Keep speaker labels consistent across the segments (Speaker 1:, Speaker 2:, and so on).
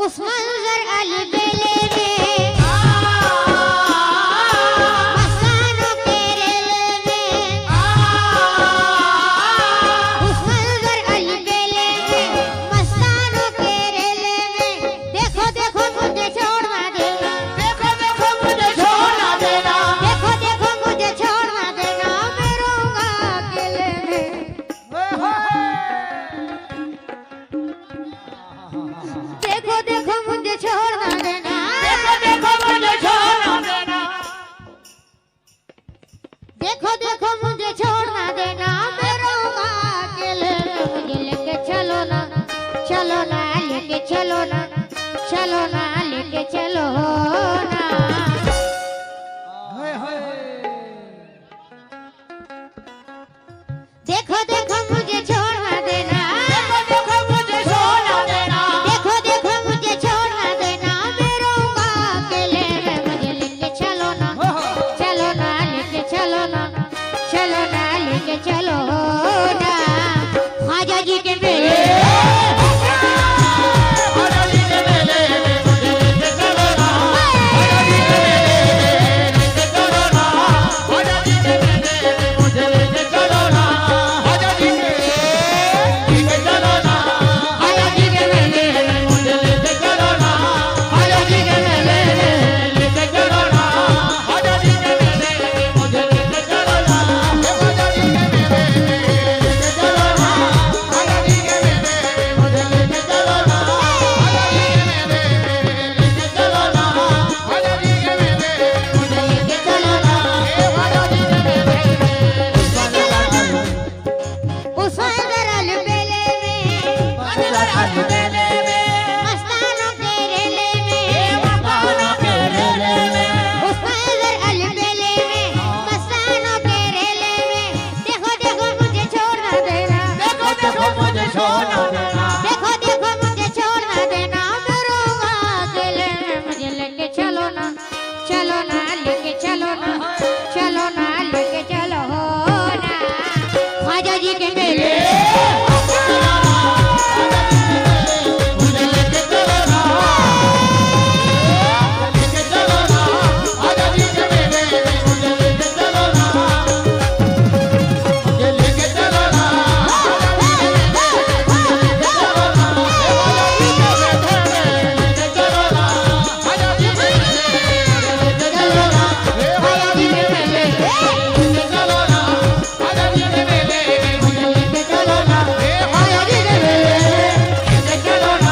Speaker 1: उस मंजर अली बेले में मस्तानों के रेले में उस मंजर अली बेले में मस्तानों के रेले में देखो देखो मुझे छोड़ना देना
Speaker 2: देखो देखो मुझे छोड़ना देना
Speaker 1: देखो देखो मुझे छोड़ना देना मैं रहूंगा अकेले में देखो देखो मुझे छोड़ना देना
Speaker 2: देखो देखो मुझे छोड़ना देना
Speaker 1: देखो देखो मुझे छोड़ना देना मैं रहूंगा अकेले में मुझे लेके चलो ना लेके चलो ना लेके चलो ना देखो देखो मुझे छोड़ना देना
Speaker 2: देखो देखो मुझे छोड़ना देना
Speaker 1: देखो देखो मुझे छोड़ना देना मैं रहूंगा अकेले में मुझे लेके चलो ना लेके चलो ना लेके चलो ना ख्वाजा जी के मेले
Speaker 2: ख्वाजा जी के मेले में मुझे लेके चलो ना ख्वाजा जी के मेले लेके चलो ना ख्वाजा जी के मेले में मुझे लेके चलो ना ख्वाजा जी के लेके चलो ना ख्वाजा जी के मेले में मुझे लेके चलो ना ख्वाजा जी के मेले लेके चलो ना ख्वाजा जी के मेले में मुझे लेके चलो ना ख्वाजा जी के मेले लेके चलो ना ख्वाजा जी के मेले मुझे लेके चलो ना ख्वाजा जी के मेले लेके चलो ना ख्वाजा जी के मेले मुझे लेके चलो ना ख्वाजा जी के मेले
Speaker 1: उस अंदर अल बेले में
Speaker 2: अंदर अल बेले में
Speaker 1: मस्तानों के रेले में
Speaker 2: मस्तानों के रेले में
Speaker 1: उस अंदर अल बेले में मस्तानों के रेले में देखो देखो मुझे छोड़ना देना
Speaker 2: देखो देखो मुझे छोड़ना देना
Speaker 1: देखो देखो मुझे छोड़ना देना मैं रहूंगा अकेले में मुझे लेके चलो ना लेके चलो ना लेके चलो ना ख्वाजा जी के मेले
Speaker 2: मुझे लेके चलो ना लेके चलो ना ख्वाजा जी के मेले मुझे लेके चलो ना मुझे लेके चलो ना ख्वाजा जी के मेले लेके चलो ना ख्वाजा जी के मेले लेके चलो ना ख्वाजा जी के मेले मुझे लेके चलो ना ख्वाजा जी के मेले लेके चलो ना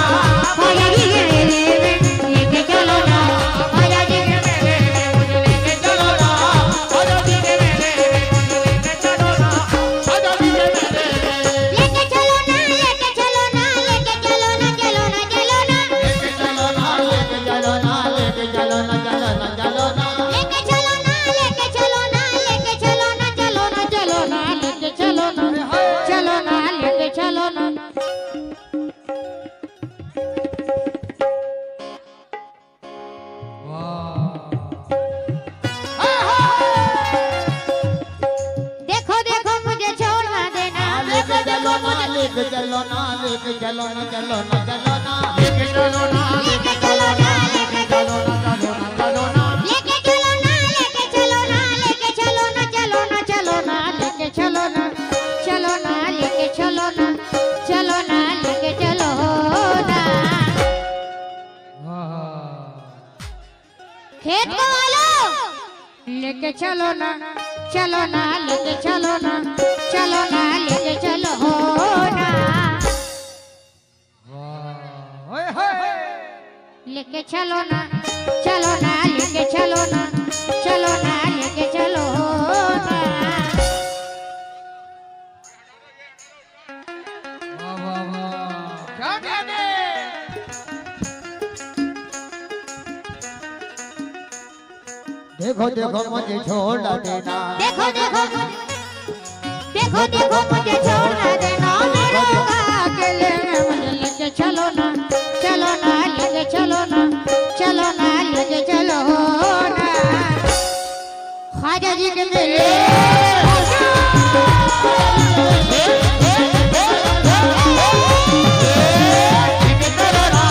Speaker 1: ख्वाजा जी के मेले लेके चलो ना
Speaker 2: ख्वाजा जी के मेले मुझे लेके चलो ना ख्वाजा जी के मेले मुझे लेके चलो ना ख्वाजा जी के मेले
Speaker 1: लेके चलो ना लेके चलो ना लेके चलो ना चलो ना चलो ना
Speaker 2: लेके चलो ना लेके चलो ना लेके चलो ना चलो ना
Speaker 1: लेके चलो ना लेके चलो ना लेके चलो ना चलो ना चलो ना लेके चलो ना लेके चलो ना देखो देखो मुझे छोड़ना देना
Speaker 2: लेके चलो ना लेके चलो ना लेके चलो ना चलो ना चलो ना लेके चलो ना लेके चलो ना लेके चलो ना चलो ना
Speaker 1: लेके चलो ना लेके चलो ना लेके चलो ना चलो ना चलो ना लेके चलो ना लेके चलो ना लेके चलो ना खेत को वालो लेके चलो ना लेके चलो ना लेके चलो ना लेके चलो ना लेके चलो ना लेके चलो ना
Speaker 2: क्या कहने देखो देखो मुझे छोड़ देना
Speaker 1: देखो देखो मुझे छोड़ना देना मैं रहूंगा अकेले में मुझे लेके चलो ना लेके चलो ना लेके चलो ना ख्वाजा जी के मेले
Speaker 2: लेके चलो ना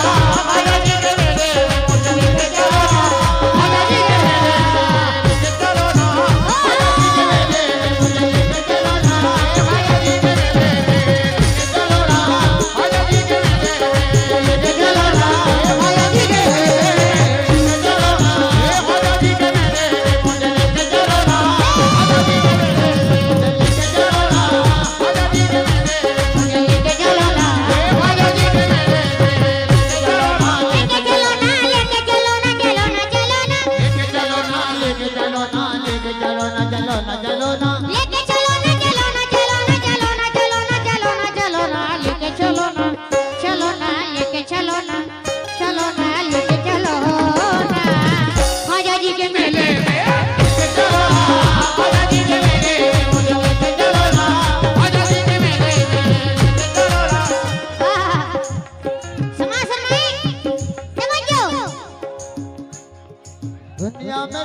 Speaker 2: ख्वाजा जी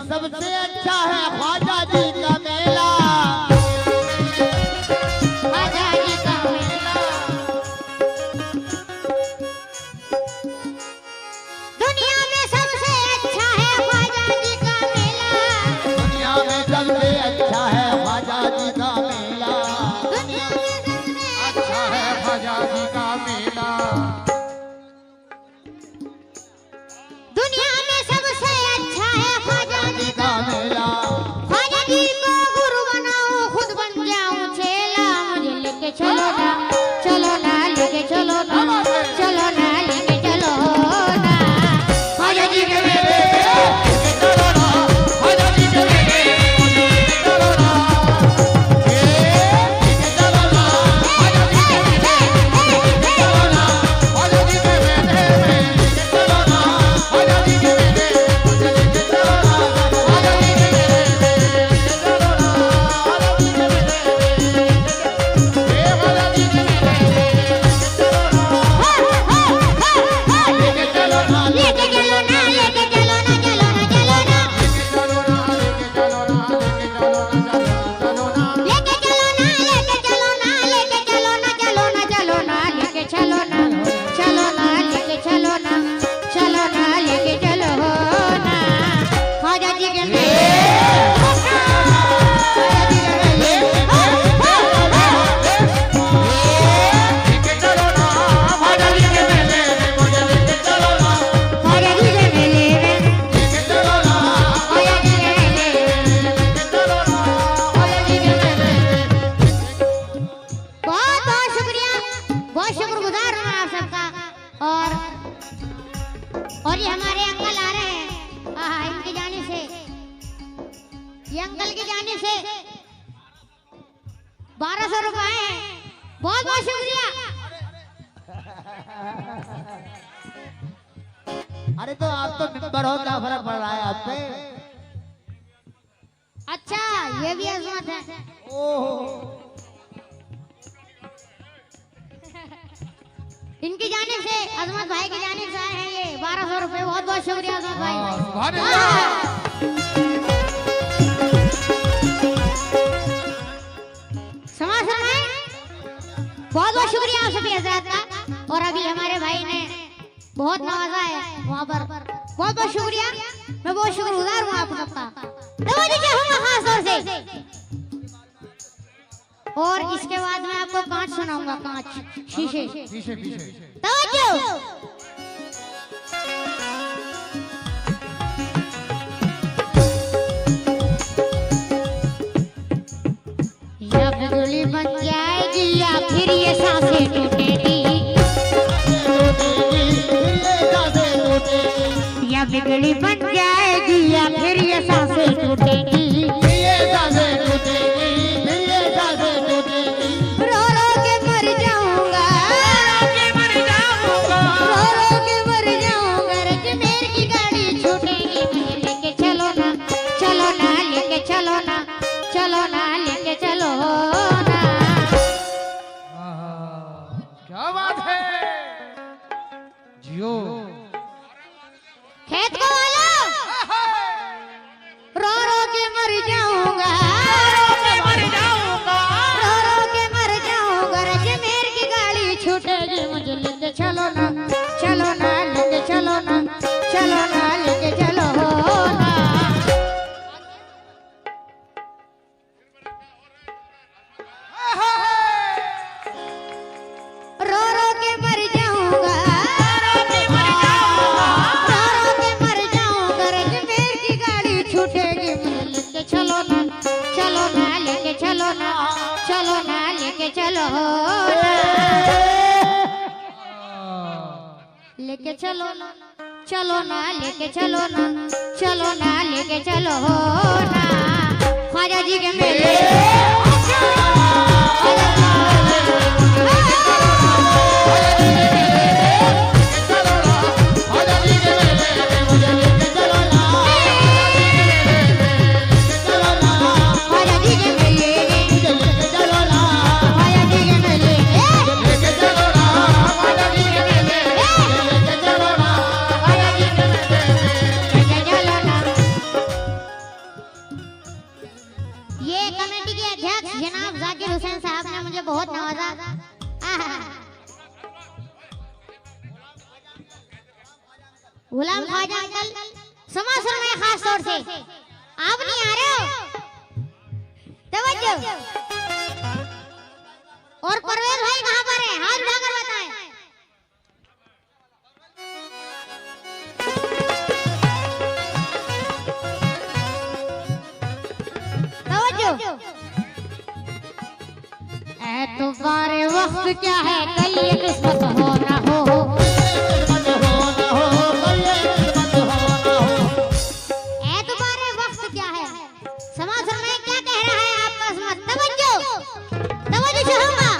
Speaker 2: सबसे अच्छा है ख्वाजा जी का मेला।
Speaker 1: ख्वाजा जी का मेला। दुनिया में सबसे अच्छा है ख्वाजा जी का मेला।
Speaker 2: दुनिया में सबसे अच्छा है ख्वाजा जी का मेला।
Speaker 1: दुनिया में सबसे
Speaker 2: अच्छा है ख्वाजा जी का मेला।
Speaker 1: दुनिया में सबसे अच्छा है ख्वाजा जी
Speaker 2: का मेला।
Speaker 1: ख्वाजा जी को गुरु बनाऊं खुद बन जाऊं चेला। मुझे लेके चलो ना, चलो ना, लेके चलो ना, चलो ना, लेके चलो ना। ख्वाजा जी के मेले
Speaker 2: चलो ना ख्वाजा जी के मेले चलो ना। चलो ना ख्वाजा जी के मेले चलो ना। ख्वाजा जी के मेले चलो ना। ख्वाजा जी के मेले चलो ना। ख्वाजा जी के मेले चलो ना। ख्वाजा जी के मेले ख्वाजा जी के मेले चलो ना।
Speaker 1: लेके चलो ना, लेके चलो ना, चलो ना, चलो ना।
Speaker 2: चलो ना लेके चलो ना लेके चलो ना चलो ना।
Speaker 1: लेके चलो ना, लेके चलो ना, लेके चलो ना, चलो ना, चलो ना, लेके चलो ना, चलो ना, लेके चलो ना, चलो ना, लेके चलो ना। ख्वाजा जी के मेले
Speaker 2: लेके चलो ना ख्वाजा जी के मेले मुझे लेके चलो ना।
Speaker 1: ख्वाजा जी के मेले में,
Speaker 2: लेके चलो ना
Speaker 1: ख्वाजा जी के मेले में।
Speaker 2: लेके चलो ना ख्वाजा जी के मेले।
Speaker 1: बहुत बहुत शुक्रिया, बहुत शुक्रगुजार हूँ मैं आप सबका। और ये हमारे अंकल आ रहे हैं, इनकी जाने से, ये अंकल की जाने से 1200 रुपए हैं। बहुत बहुत शुक्रिया।
Speaker 2: अरे तो आप तो मेंबर हो, क्या फर्क पड़ रहा है आप पे?
Speaker 1: अच्छा ये भी अजमत है।
Speaker 2: ओहो
Speaker 1: इनकी जाने से, अजमत भाई की जाने से आए हैं ये 1200 रुपए। बहुत बहुत शुक्रिया अजमत भाई।
Speaker 2: सुभान
Speaker 1: हाँ।
Speaker 2: अल्लाह।
Speaker 1: समाज में बहुत बहुत शुक्रिया आप सभी हजरात का। और अभी हमारे भाई ने बहुत नवाजा है वहाँ पर, बहुत बहुत शुक्रिया। मैं बहुत शुक्रगुजार हूँ आप सबका। तवज्जो चाहूंगा खास तौर से। और इसके बाद मैं आपको कांच सुनाऊंगा, कांच शीशे।
Speaker 2: पीछे पीछे
Speaker 1: तवज्जो। या बिजली बन जाएगी या फिर ये सांसें टूटेगी। या बिजली बन जाएगी या फिर ये सांसें टूटेगी। रो रो के मर जाऊंगा, रो रो के मर जाऊंगा। रजमेर की गाड़ी छूटेगी। मुझे लेके चलो ना, चलो ना, लेके चलो ना, चलो ना, लेके चलो ना।
Speaker 2: क्या बात है जियो।
Speaker 1: खेत को वालो रो रो के मर जाऊंगा, रो रो के मर जाऊंगा। रजमेर की गाड़ी छूटेगी। मुझे लेके चलो ना, चलो ना, लेके चलो ना, चलो ना, लेके चलो ना। रो रो के मर जाऊंगा, रो रो के मर जाऊंगा। रजमेर की गाड़ी छूटेगी। मुझे लेके चलो ना, चलो ना, लेके चलो ना, चलो ना, लेके चलो ना। लेके चलो ना, चलो ना, लेके चलो ना, चलो ना, लेके चलो ना। ख्वाजा जी के मेले गुलाम ख्वाजा अंकल समासर में खास तौर से आप नहीं आ रहे हो, तवज्जो। और परवेज भाई कहाँ पर है, हाथ उठाकर बताएं। तवज्जो। एतबारे वक्त क्या है, कल ये किस्मत हो ना हो। एतबारे वक्त क्या है, समासर में क्या कह रहा है आपका समझ। तवज्जो तवज्जो चाहूंगा।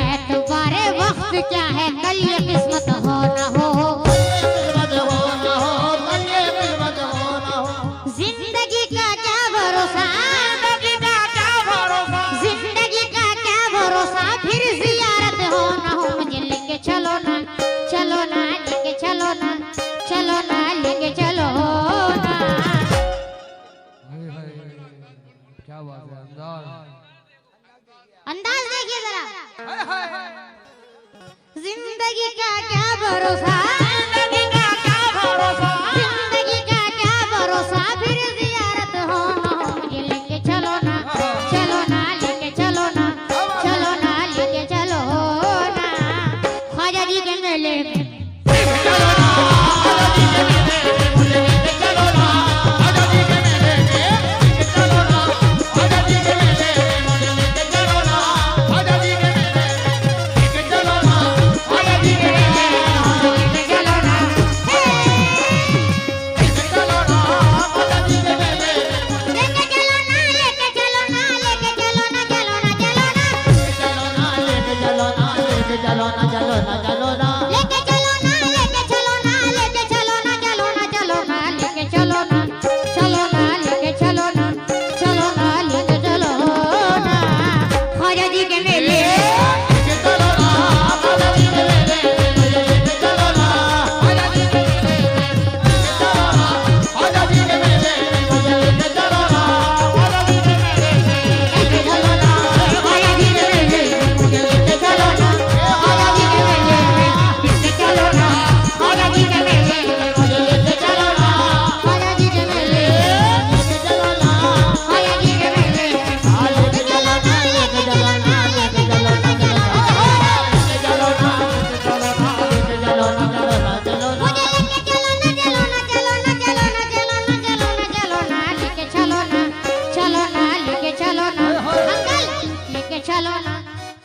Speaker 1: एतबारे वक्त क्या है, कल ये किस्मत हो ना हो। जिंदगी का क्या भरोसा, जिंदगी का क्या भरोसा, फिर जियारत हो ना हो। मुझे लेके चलो ना, चलो ना, लेके चलो ना, चलो ना, लेके चलो ना।
Speaker 2: क्या बात है, अंदाज
Speaker 1: अंदाज देखिए जरा। जिंदगी का क्या भरोसा, जिंदगी का क्या भरोसा, जिंदगी का क्या भरोसा, फिर जियारत हो ना हो। मुझे लेके चलो ना, चलो ना, लेके चलो ना, चलो ना, लेके चलो ना। ख्वाजा जी के मेले में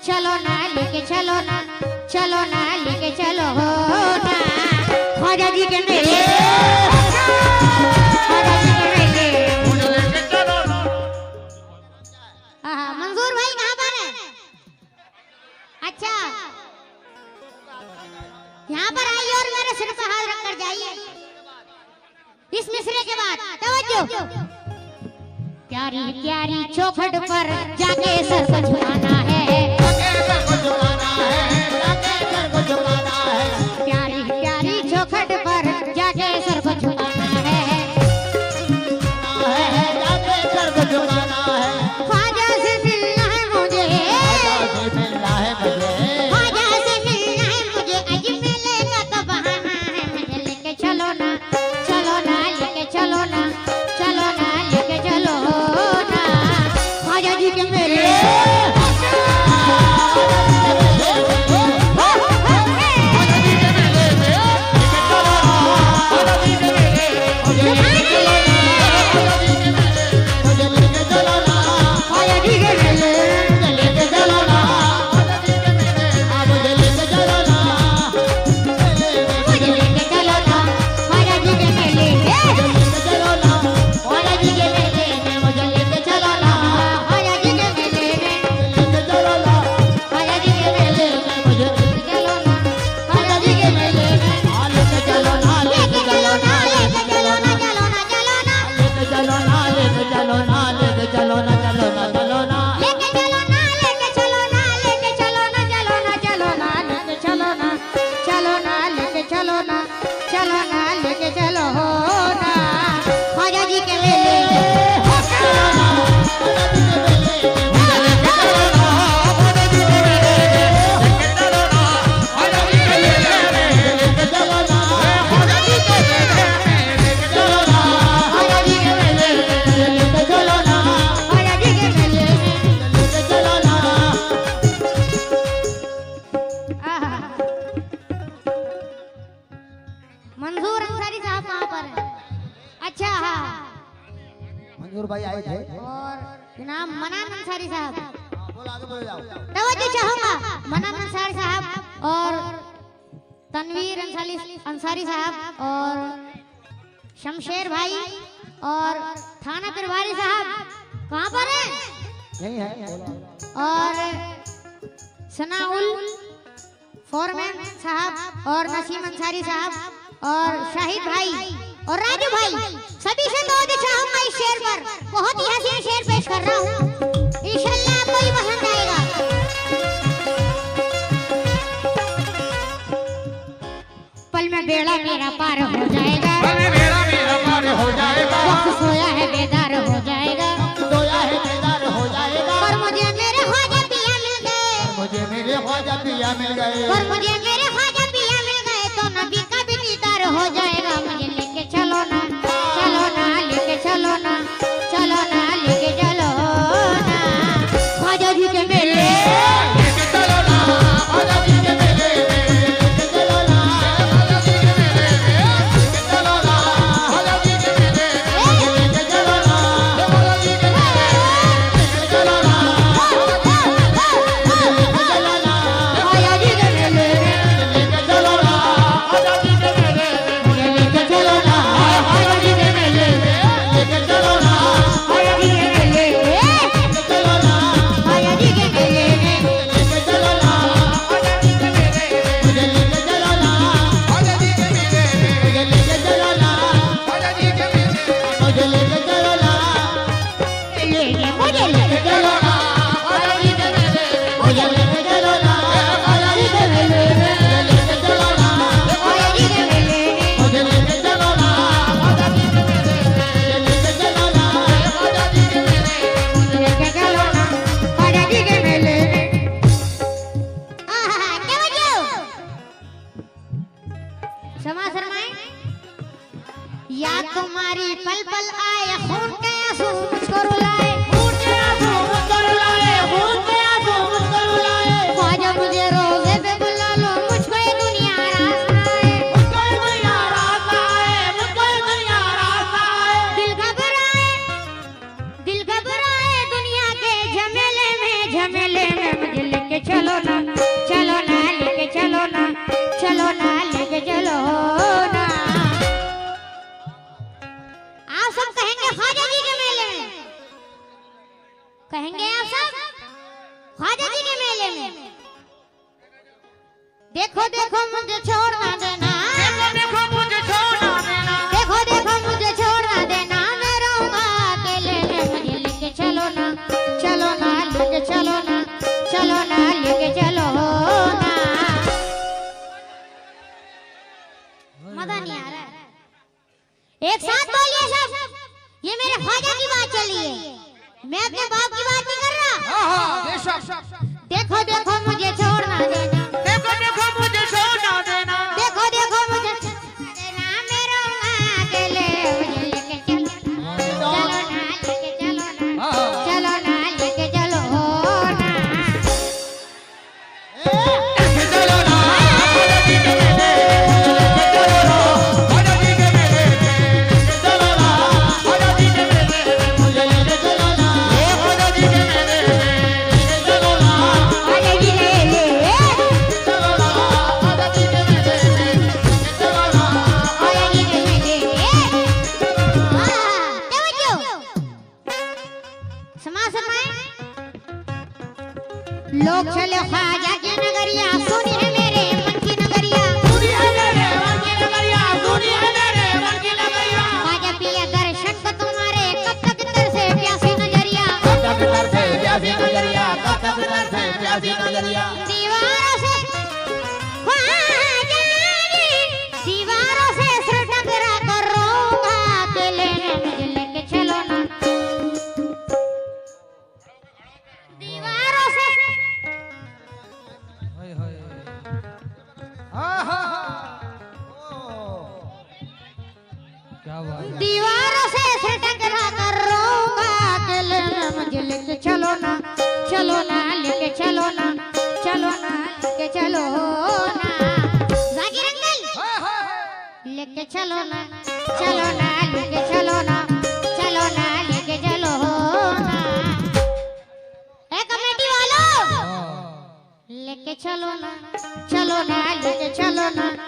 Speaker 1: चलो ना, लेके चलो ना, चलो ना, लेके चलो ना। ख्वाजा जी के मेले, ख्वाजा जी के मेले। मंजूर भाई कहाँ पर है? अच्छा, यहाँ पर आइए और मेरे सिर पर हाथ रख कर जाइए। इस मिसरे के बाद तवज्जो। प्यारी प्यारी चौखट पर जाके सर को झुकाना है, प्यारी प्यारी चौखट पर जाके सर को झुकाना है। ख्वाजा से मिलना है मुझे, ख्वाजा से मिलना है मुझे, आज मेले का तो बहाना है। मुझे लेके चलो ना, चलो ना, लेके चलो ना, चलो ना, लेके चलो ना। ख्वाजा जी के मेले
Speaker 2: नूर भाई आए थे।
Speaker 1: और जनाब मनान अंसारी साहब,
Speaker 2: बोल आगे बोल जाओ।
Speaker 1: तवज्जो चाहूंगा मनान अंसारी साहब और तनवीर अंसारी साहब और शमशेर भाई और थाना प्रभारी साहब कहाँ पर हैं?
Speaker 2: नहीं है।
Speaker 1: और सनाउल फोरमैन साहब और नसीम अंसारी साहब और शाहिद भाई और राजू भाई, सभी से तवज्जो चाहूंगा इस शेर पर। बहुत ही हसीन शेर पेश कर रहा हूँ, इंशाल्लाह आपको ही पसंद आएगा। पल में बेड़ा मेरा पार हो जाएगा,
Speaker 2: पल में बेड़ा मेरा पार हो जाएगा,
Speaker 1: वक्त सोया है बेदार हो जाएगा,
Speaker 2: सोया है बेदार हो जाएगा।
Speaker 1: और मुझे मेरे ख्वाजा पिया मिल गए,
Speaker 2: मुझे मेरे ख्वाजा पिया मिल गए,
Speaker 1: और मुझे मेरे ख्वाजा पिया मिल गए, तो नबी का भी दीदार हो जाएगा। मुझे लेके चलो ना, चलो ना, लेके चलो ना, चलो ना, लेके चलो ना ख्वाजा जी के मेले,
Speaker 2: लेके चलो ना ख्वाजा जी के मेले, लेके चलो ना ख्वाजा जी के मेले, लेके चलो ना ख्वाजा जी के मेले, लेके चलो ना ख्वाजा जी के मेले, लेके चलो ना
Speaker 1: ख्वाजा जी के मेले,
Speaker 2: लेके चलो ना ख्वाजा जी के मेले,
Speaker 1: लेके चलो ना ख्वाजा जी के मेले,
Speaker 2: लेके चलो ना
Speaker 1: ख्वाजा जी के मेले,
Speaker 2: लेके चलो ना
Speaker 1: ख्वाजा जी के मेले,
Speaker 2: लेके चलो ना ख्वाजा जी के मेले, मुझे लेके चलो ना ख्वाजा जी के मेले, मुझे लेके चलो ना ख्वाजा जी के मेले, मुझे लेके चलो ना
Speaker 1: मुझे लेके
Speaker 2: चलो ना ख्वाजा जी के मेले, मुझे लेके चलो ना ख्वाजा जी के मेले, मुझे लेके चलो ना
Speaker 1: ख्वाजा जी के मेले,
Speaker 2: मुझे लेके चलो ना ख्वाजा जी के मेले, मुझे लेके चलो ना ख्वाजा जी के मेले,
Speaker 1: लेके चलो ना ख्वाजा जी के मेले। आहा, तवज्जो। क्षमा शर्माएं। याद तुम्हारी पल पल आए, खून के आंसू मुझको रुलाए,
Speaker 2: खून के आंसू मुझको रुलाए, खून के आंसू मुझको रुलाए,
Speaker 1: ख्वाजा मुझे रोज़े पे बुला लो, मुझको ये दुनिया रास आए,
Speaker 2: मुझको ये दुनिया रास आए, मुझको ये दुनिया रास आए,
Speaker 1: दिल घबराए दुनिया के झमेले में, मुझे लेके चलो ना, चलो ना, लेके चलो ना, चलो ना, लेके चलो ना। आप सब कहेंगे ख्वाजा जी के मेले में, कहेंगे आप सब ख्वाजा जी के मेले में। देखो देखो मुझे छोड़ना देना,
Speaker 2: देखो मुझे छोड़ना देना,
Speaker 1: देखो देखो मुझे छोड़ना देना, मैं रहूंगा अकेले में। मुझे लेके चलो ना, चलो ना, लेके चलो ना, चलो ना, लेके चलो ना। मजा नहीं आ रहा है। एक साथ बोलिए सब, ये मेरे ख्वाजा की बात चली है, मैं अपने बाप की बात नहीं कर रहा।
Speaker 2: हाँ बेशक,
Speaker 1: देखो देखो मुझे छोड़ना देना,
Speaker 2: देखो देखो मुझे छोड़ना देना,
Speaker 1: देखो देखो मुझे छोड़ना देना, मैं रहूंगा अकेले। मुझे लेके चलो ना, चलो ना, लेके चलो ना, चलो ना, लेके चलो ना।
Speaker 2: लेके चलो ना ख्वाजा जी के मेले, लेके चलो ना ख्वाजा जी के मेले, लेके चलो ना ख्वाजा जी के मेले, मुझे लेके चलो ना ख्वाजा जी के मेले, लेके चलो ना
Speaker 1: ख्वाजा जी के मेले,
Speaker 2: चलो ना ख्वाजा जी के मेले, लेके चलो ना
Speaker 1: ख्वाजा जी के मेले। तवज्जो। समाज फरमाएं। लोग चले ख्वाजा की नगरिया, सुनी है मेरे मन की नगरिया,
Speaker 2: सुनी है मेरे मन की नगरिया, सुनी है मेरे मन की नगरिया,
Speaker 1: ख्वाजा पिया दर्शन को तुम्हारे, कब तक तरसे प्यासी नजरिया,
Speaker 2: कब तक तरसे प्यासी नजरिया, कब तक तरसे प्यासी नजरिया,
Speaker 1: दीवारों से ख्वाजा जी, दीवारों से सिर टकरा कर रोऊंगा अकेले में। मुझे लेके चलो ना, दीवारों से
Speaker 2: क्या बात,
Speaker 1: दीवारों से सिर टकरा कर रोऊंगा अकेले में। मुझे लेके चलो ना, चलो ना, लेके चलो ना, चलो ना, लेके चलो ना। जाकिर अंकल लेके चलो ना, चलो ना, लेके चलो ना, चलो ना, लेके चलो चलो ना लेके चलो ना